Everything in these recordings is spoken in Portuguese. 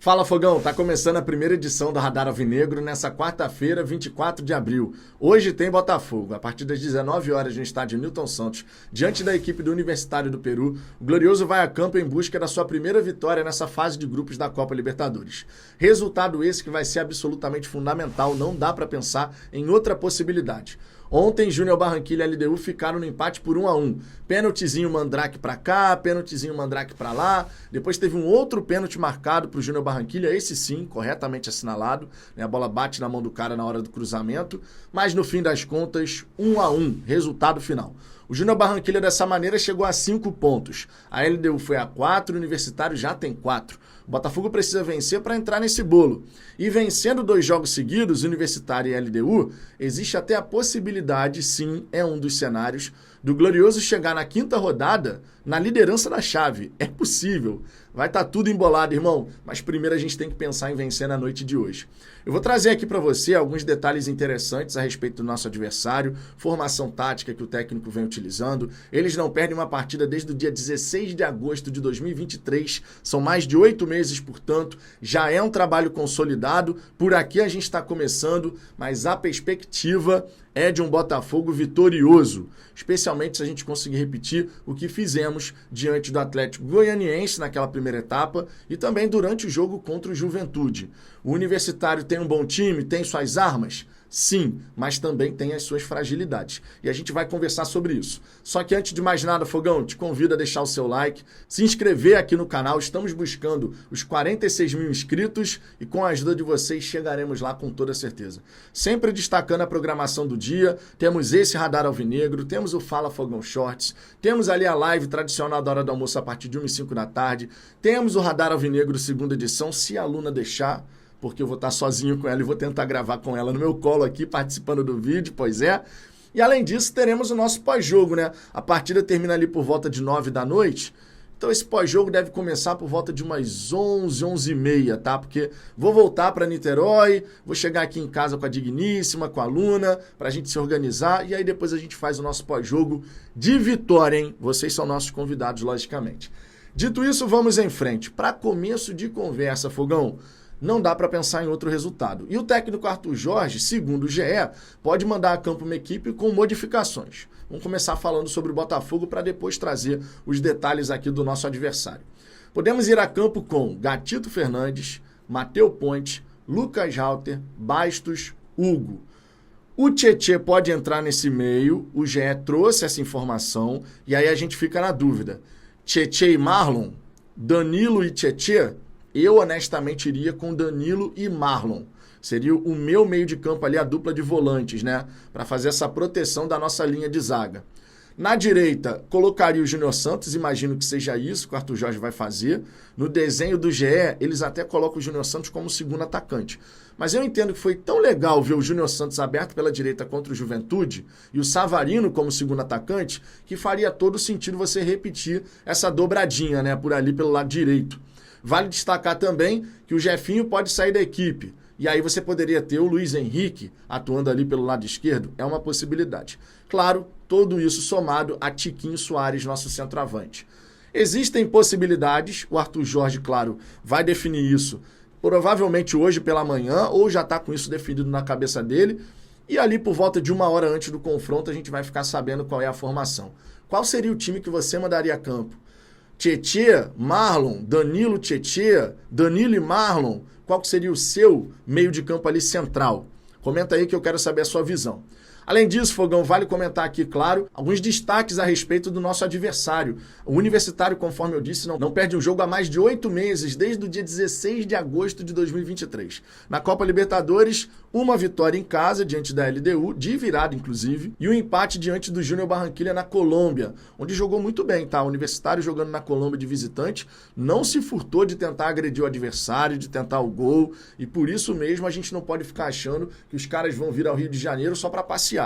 Fala, Fogão, tá começando a primeira edição do Radar Alvinegro nessa quarta-feira, 24 de abril. Hoje tem Botafogo. A partir das 19 horas no estádio Newton Santos, diante da equipe do Universitário do Peru, o Glorioso vai a campo em busca da sua primeira vitória nessa fase de grupos da Copa Libertadores. Resultado esse que vai ser absolutamente fundamental, não dá pra pensar em outra possibilidade. Ontem, Júnior Barranquilla e LDU ficaram no empate por 1-1. Pênaltizinho Mandrake pra cá, pênaltizinho Mandrake pra lá. Depois teve um outro pênalti marcado pro Júnior Barranquilla, esse sim, corretamente assinalado. A bola bate na mão do cara na hora do cruzamento. Mas no fim das contas, 1-1, resultado final. O Júnior Barranquilla dessa maneira chegou a 5 pontos. A LDU foi a 4, o Universitário já tem 4. O Botafogo precisa vencer para entrar nesse bolo. E vencendo 2 jogos seguidos, Universitário e LDU, existe até a possibilidade, sim, é um dos cenários, do Glorioso chegar na 5ª rodada na liderança da chave. É possível. Vai estar tudo embolado, irmão. Mas primeiro a gente tem que pensar em vencer na noite de hoje. Eu vou trazer aqui para você alguns detalhes interessantes a respeito do nosso adversário, formação tática que o técnico vem utilizando. Eles não perdem uma partida desde o dia 16 de agosto de 2023. São mais de 8 meses, portanto. Já é um trabalho consolidado. Por aqui a gente está começando, mas a perspectiva é de um Botafogo vitorioso, especialmente se a gente conseguir repetir o que fizemos diante do Atlético Goianiense naquela primeira etapa e também durante o jogo contra o Juventude. O Universitário tem um bom time, tem suas armas? Sim, mas também tem as suas fragilidades. E a gente vai conversar sobre isso. Só que antes de mais nada, Fogão, te convido a deixar o seu like, se inscrever aqui no canal. Estamos buscando os 46 mil inscritos e com a ajuda de vocês chegaremos lá com toda certeza. Sempre destacando a programação do dia, temos esse Radar Alvinegro, temos o Fala Fogão Shorts, temos ali a live tradicional da hora do almoço a partir de 1h05 da tarde, temos o Radar Alvinegro segunda edição, se a Luna deixar, porque eu vou estar sozinho com ela e vou tentar gravar com ela no meu colo aqui, participando do vídeo, pois é. E além disso, teremos o nosso pós-jogo, né? A partida termina ali por volta de 9 da noite, então esse pós-jogo deve começar por volta de umas 11, 11h30, tá? Porque vou voltar para Niterói, vou chegar aqui em casa com a Digníssima, com a Luna, pra gente se organizar, e aí depois a gente faz o nosso pós-jogo de vitória, hein? Vocês são nossos convidados, logicamente. Dito isso, vamos em frente. Para começo de conversa, Fogão, não dá para pensar em outro resultado. E o técnico Arthur Jorge, segundo o GE, pode mandar a campo uma equipe com modificações. Vamos começar falando sobre o Botafogo para depois trazer os detalhes aqui do nosso adversário. Podemos ir a campo com Gatito Fernandes, Matheus Ponte, Lucas Halter, Bastos, Hugo. O Tietê pode entrar nesse meio, o GE trouxe essa informação e aí a gente fica na dúvida. Tietê e Marlon, Danilo e Tietê? Eu, honestamente, iria com Danilo e Marlon. Seria o meu meio de campo ali, a dupla de volantes, né? Para fazer essa proteção da nossa linha de zaga. Na direita, colocaria o Júnior Santos, imagino que seja isso que o Arthur Jorge vai fazer. No desenho do GE, eles até colocam o Júnior Santos como segundo atacante. Mas eu entendo que foi tão legal ver o Júnior Santos aberto pela direita contra o Juventude e o Savarino como segundo atacante, que faria todo sentido você repetir essa dobradinha, né? Por ali pelo lado direito. Vale destacar também que o Jefinho pode sair da equipe. E aí você poderia ter o Luiz Henrique atuando ali pelo lado esquerdo. É uma possibilidade. Claro, tudo isso somado a Tiquinho Soares, nosso centroavante. Existem possibilidades. O Arthur Jorge, claro, vai definir isso provavelmente hoje pela manhã ou já está com isso definido na cabeça dele. E ali por volta de 1 hora antes do confronto a gente vai ficar sabendo qual é a formação. Qual seria o time que você mandaria a campo? Tietê, Marlon, Danilo, Tietê, Danilo e Marlon, qual que seria o seu meio de campo ali central? Comenta aí que eu quero saber a sua visão. Além disso, Fogão, vale comentar aqui, claro, alguns destaques a respeito do nosso adversário. O Universitário, conforme eu disse, não perde um jogo há mais de 8 meses, desde o dia 16 de agosto de 2023. Na Copa Libertadores, uma vitória em casa, diante da LDU, de virada, inclusive, e um empate diante do Júnior Barranquilla na Colômbia, onde jogou muito bem, tá? O Universitário jogando na Colômbia de visitante, não se furtou de tentar agredir o adversário, de tentar o gol, e por isso mesmo a gente não pode ficar achando que os caras vão vir ao Rio de Janeiro só para passear.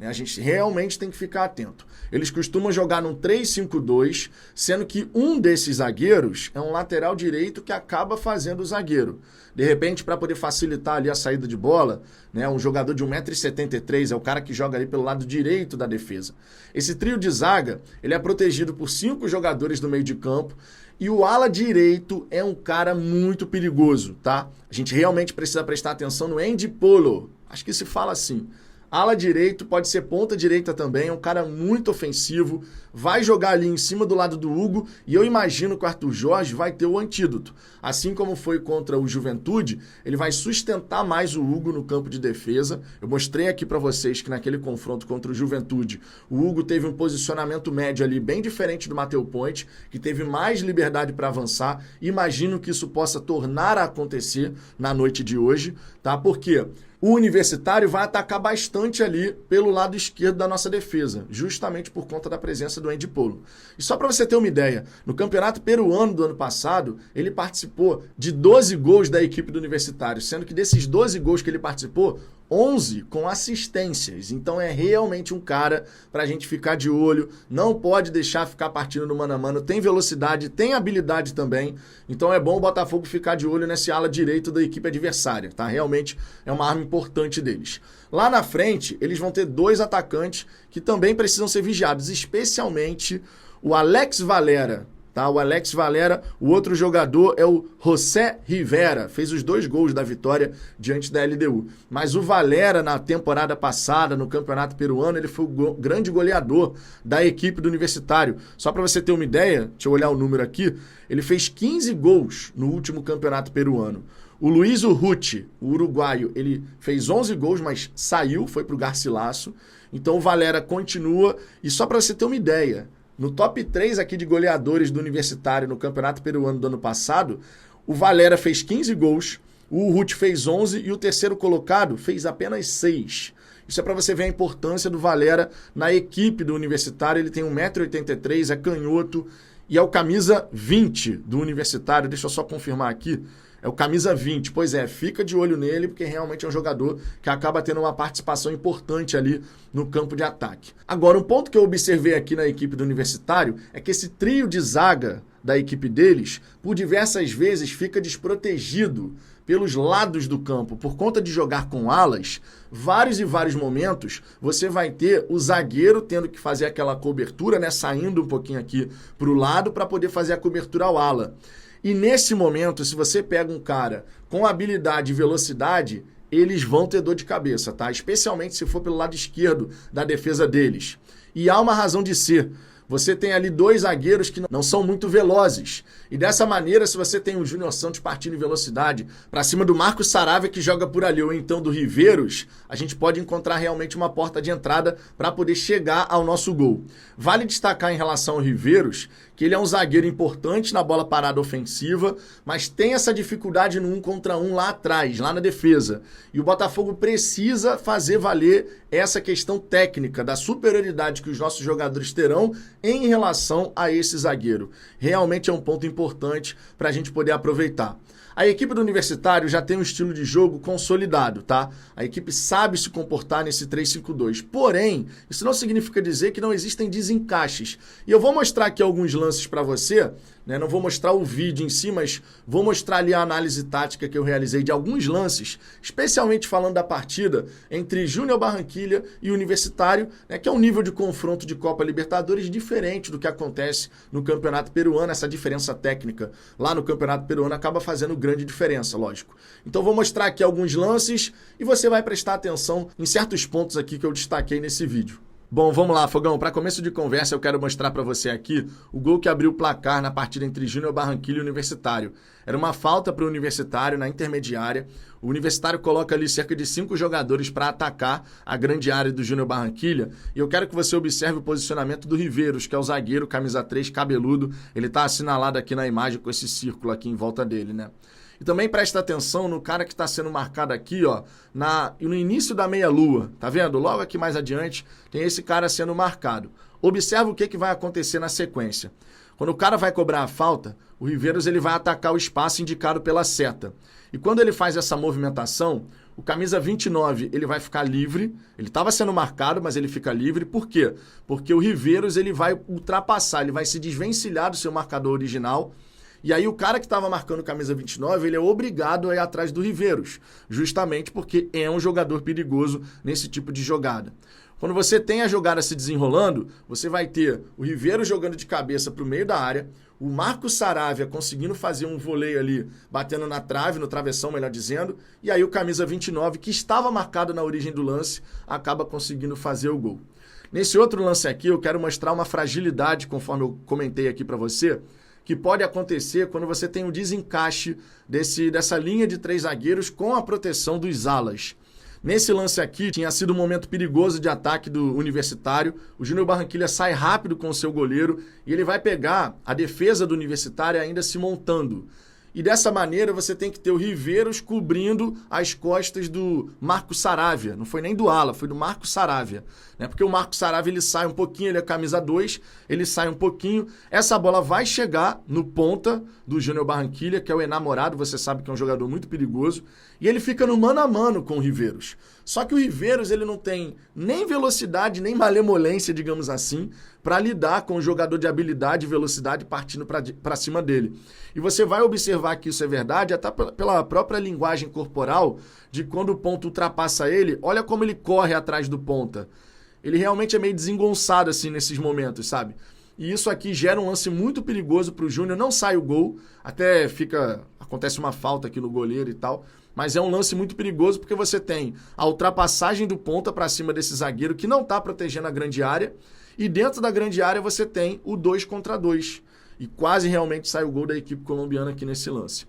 A gente realmente tem que ficar atento. Eles costumam jogar num 3-5-2, sendo que um desses zagueiros é um lateral direito que acaba fazendo o zagueiro. De repente, para poder facilitar ali a saída de bola, né, um jogador de 1,73 m é o cara que joga ali pelo lado direito da defesa. Esse trio de zaga, ele é protegido por 5 jogadores do meio de campo e o ala direito é um cara muito perigoso, tá? A gente realmente precisa prestar atenção no Andy Polo. Acho que se fala assim. Ala direito, pode ser ponta direita também, é um cara muito ofensivo, vai jogar ali em cima do lado do Hugo e eu imagino que o Arthur Jorge vai ter o antídoto. Assim como foi contra o Juventude, ele vai sustentar mais o Hugo no campo de defesa. Eu mostrei aqui para vocês que naquele confronto contra o Juventude, o Hugo teve um posicionamento médio ali bem diferente do Matheus Ponte, que teve mais liberdade para avançar. Imagino que isso possa tornar a acontecer na noite de hoje, tá? Por quê? O Universitário vai atacar bastante ali pelo lado esquerdo da nossa defesa, justamente por conta da presença do Andy Polo. E só para você ter uma ideia, no Campeonato Peruano do ano passado, ele participou de 12 gols da equipe do Universitário, sendo que desses 12 gols que ele participou, 11 com assistências. Então é realmente um cara para a gente ficar de olho, não pode deixar ficar partindo no mano a mano, tem velocidade, tem habilidade também, então é bom o Botafogo ficar de olho nesse ala direito da equipe adversária, tá? Realmente é uma arma importante deles. Lá na frente, eles vão ter 2 atacantes que também precisam ser vigiados, especialmente o Alex Valera. Tá, o Alex Valera, o outro jogador é o José Rivera, fez os 2 gols da vitória diante da LDU. Mas o Valera, na temporada passada, no Campeonato Peruano, ele foi o grande goleador da equipe do Universitário. Só para você ter uma ideia, deixa eu olhar o número aqui, ele fez 15 gols no último Campeonato Peruano. O Luiz Urruti, o uruguaio, ele fez 11 gols, mas saiu, foi para o Garcilasso. Então o Valera continua, e só para você ter uma ideia, no top 3 aqui de goleadores do Universitário no Campeonato Peruano do ano passado, o Valera fez 15 gols, o Urruti fez 11 e o terceiro colocado fez apenas 6. Isso é para você ver a importância do Valera na equipe do Universitário. Ele tem 1,83 m, é canhoto e é o camisa 20 do Universitário. Deixa eu só confirmar aqui. É o camisa 20. Pois é, fica de olho nele, porque realmente é um jogador que acaba tendo uma participação importante ali no campo de ataque. Agora, um ponto que eu observei aqui na equipe do Universitário é que esse trio de zaga da equipe deles, por diversas vezes, fica desprotegido pelos lados do campo. Por conta de jogar com alas, vários e vários momentos, você vai ter o zagueiro tendo que fazer aquela cobertura, né, saindo um pouquinho aqui para o lado para poder fazer a cobertura ao ala. E nesse momento, se você pega um cara com habilidade e velocidade, eles vão ter dor de cabeça, tá? Especialmente se for pelo lado esquerdo da defesa deles. E há uma razão de ser. Você tem ali 2 zagueiros que não são muito velozes. E dessa maneira, se você tem o Júnior Santos partindo em velocidade para cima do Marcos Saravia, que joga por ali, ou então do Riveiros, a gente pode encontrar realmente uma porta de entrada para poder chegar ao nosso gol. Vale destacar em relação ao Riveiros que ele é um zagueiro importante na bola parada ofensiva, mas tem essa dificuldade no 1 contra 1 lá atrás, lá na defesa. E o Botafogo precisa fazer valer essa questão técnica da superioridade que os nossos jogadores terão em relação a esse zagueiro. Realmente é um ponto importante para a gente poder aproveitar. A equipe do Universitário já tem um estilo de jogo consolidado, tá? A equipe sabe se comportar nesse 3-5-2. Porém, isso não significa dizer que não existem desencaixes. E eu vou mostrar aqui alguns lances para você, né? Não vou mostrar o vídeo em si, mas vou mostrar ali a análise tática que eu realizei de alguns lances, especialmente falando da partida entre Júnior Barranquilla e Universitário, né? Que é um nível de confronto de Copa Libertadores diferente do que acontece no Campeonato Peruano. Essa diferença técnica lá no Campeonato Peruano acaba fazendo grande diferença, lógico. Então vou mostrar aqui alguns lances e você vai prestar atenção em certos pontos aqui que eu destaquei nesse vídeo. Bom, vamos lá, Fogão. Para começo de conversa, eu quero mostrar para você aqui o gol que abriu o placar na partida entre Júnior Barranquilla e Universitário. Era uma falta para o Universitário na intermediária. O Universitário coloca ali cerca de 5 jogadores para atacar a grande área do Júnior Barranquilla. E eu quero que você observe o posicionamento do Riveiros, que é o zagueiro, camisa 3, cabeludo. Ele está assinalado aqui na imagem com esse círculo aqui em volta dele, né? E também presta atenção no cara que está sendo marcado aqui, ó, no início da meia-lua. Tá vendo? Logo aqui mais adiante tem esse cara sendo marcado. Observa o que vai acontecer na sequência. Quando o cara vai cobrar a falta, o Riveiros ele vai atacar o espaço indicado pela seta. E quando ele faz essa movimentação, O camisa 29, ele vai ficar livre. Ele estava sendo marcado, mas ele fica livre. Por quê? Porque o Riveiros ele vai ultrapassar, ele vai se desvencilhar do seu marcador original. E aí o cara que estava marcando camisa 29, ele é obrigado a ir atrás do Riveiros, justamente porque é um jogador perigoso nesse tipo de jogada. Quando você tem a jogada se desenrolando, você vai ter o Riveiros jogando de cabeça para o meio da área, o Marcos Saravia conseguindo fazer um voleio ali, batendo na trave, no travessão, melhor dizendo, e aí o camisa 29, que estava marcado na origem do lance, acaba conseguindo fazer o gol. Nesse outro lance aqui, eu quero mostrar uma fragilidade, conforme eu comentei aqui para você, que pode acontecer quando você tem um desencaixe dessa linha de 3 zagueiros com a proteção dos alas. Nesse lance aqui, tinha sido um momento perigoso de ataque do Universitário. O Júnior Barranquilla sai rápido com o seu goleiro e ele vai pegar a defesa do Universitário ainda se montando. E dessa maneira você tem que ter o Riveiros cobrindo as costas do Marcos Saravia. Não foi nem do ala, foi do Marcos Saravia. Né? Porque o Marcos Saravia ele sai um pouquinho, ele é camisa 2, ele sai um pouquinho. Essa bola vai chegar no ponta do Júnior Barranquilla, que é o enamorado, você sabe que é um jogador muito perigoso. E ele fica no mano a mano com o Riveiros. Só que o Riveiros ele não tem nem velocidade, nem malemolência, digamos assim, para lidar com o jogador de habilidade e velocidade partindo para cima dele. E você vai observar que isso é verdade até pela própria linguagem corporal de quando o ponta ultrapassa ele, olha como ele corre atrás do ponta. Ele realmente é meio desengonçado assim nesses momentos, sabe? E isso aqui gera um lance muito perigoso para o Júnior, não sai o gol, até acontece uma falta aqui no goleiro e tal, mas é um lance muito perigoso porque você tem a ultrapassagem do ponta para cima desse zagueiro que não está protegendo a grande área, e dentro da grande área você tem o 2 contra 2. E quase realmente sai o gol da equipe colombiana aqui nesse lance.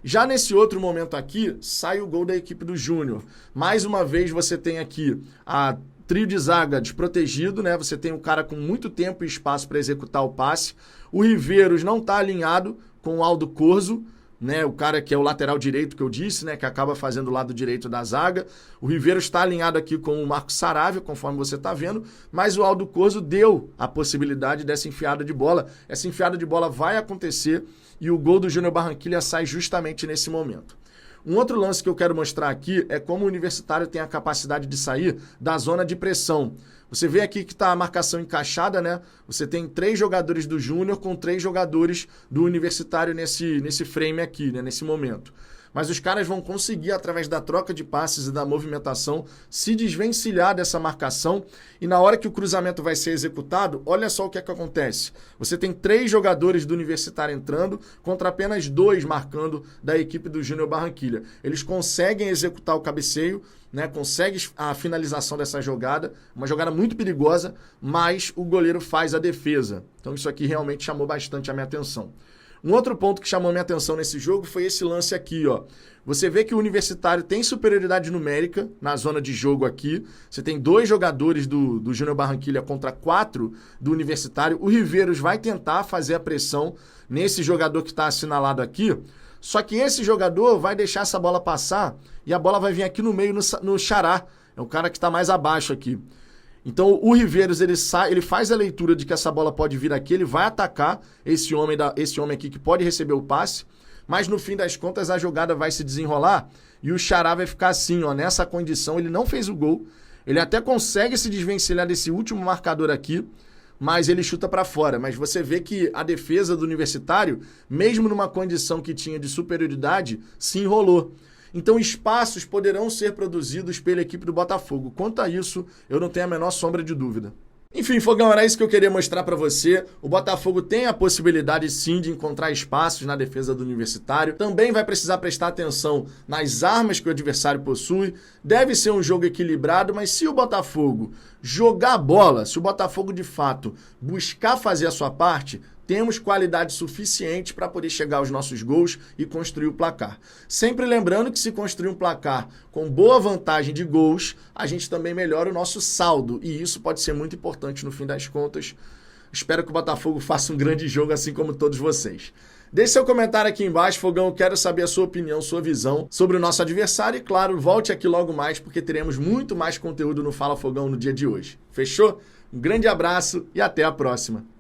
Já nesse outro momento aqui, sai o gol da equipe do Júnior. Mais uma vez você tem aqui a trio de zaga desprotegido, né? Você tem um cara com muito tempo e espaço para executar o passe. O Riveiros não está alinhado com o Aldo Corzo, né, o cara que é o lateral direito que eu disse, né, que acaba fazendo o lado direito da zaga. O Riveiros está alinhado aqui com o Marcos Saravia, conforme você está vendo, mas o Aldo Corzo deu a possibilidade dessa enfiada de bola. Essa enfiada de bola vai acontecer e o gol do Júnior Barranquilla sai justamente nesse momento. Um outro lance que eu quero mostrar aqui é como o Universitário tem a capacidade de sair da zona de pressão. Você vê aqui que está a marcação encaixada, né? Você tem 3 jogadores do Júnior com 3 jogadores do Universitário nesse frame aqui, né? Nesse momento. Mas os caras vão conseguir, através da troca de passes e da movimentação, se desvencilhar dessa marcação. E na hora que o cruzamento vai ser executado, olha só o que é que acontece. Você tem 3 jogadores do Universitário entrando contra apenas 2 marcando da equipe do Júnior Barranquilla. Eles conseguem executar o cabeceio, né, consegue a finalização dessa jogada, uma jogada muito perigosa, mas o goleiro faz a defesa. Então isso aqui realmente chamou bastante a minha atenção. Um outro ponto que chamou minha atenção nesse jogo foi esse lance aqui, ó. Você vê que o Universitário tem superioridade numérica na zona de jogo aqui. Você tem 2 jogadores do Júnior Barranquilla contra 4 do Universitário. O Riveiros vai tentar fazer a pressão nesse jogador que está assinalado aqui. Só que esse jogador vai deixar essa bola passar e a bola vai vir aqui no meio no Xará. É o cara que está mais abaixo aqui. Então o Riveiros ele faz a leitura de que essa bola pode vir aqui, ele vai atacar esse homem aqui que pode receber o passe, mas no fim das contas a jogada vai se desenrolar e o Xará vai ficar assim, ó, nessa condição. Ele não fez o gol, ele até consegue se desvencilhar desse último marcador aqui, mas ele chuta para fora. Mas você vê que a defesa do Universitário, mesmo numa condição que tinha de superioridade, se enrolou. Então espaços poderão ser produzidos pela equipe do Botafogo. Quanto a isso, eu não tenho a menor sombra de dúvida. Enfim, Fogão, era isso que eu queria mostrar para você. O Botafogo tem a possibilidade sim de encontrar espaços na defesa do Universitário. Também vai precisar prestar atenção nas armas que o adversário possui. Deve ser um jogo equilibrado, mas se o Botafogo jogar bola, se o Botafogo de fato buscar fazer a sua parte, temos qualidade suficiente para poder chegar aos nossos gols e construir o placar. Sempre lembrando que se construir um placar com boa vantagem de gols, a gente também melhora o nosso saldo. E isso pode ser muito importante no fim das contas. Espero que o Botafogo faça um grande jogo, assim como todos vocês. Deixe seu comentário aqui embaixo, Fogão. Eu quero saber a sua opinião, sua visão sobre o nosso adversário. E claro, volte aqui logo mais, porque teremos muito mais conteúdo no Fala Fogão no dia de hoje. Fechou? Um grande abraço e até a próxima.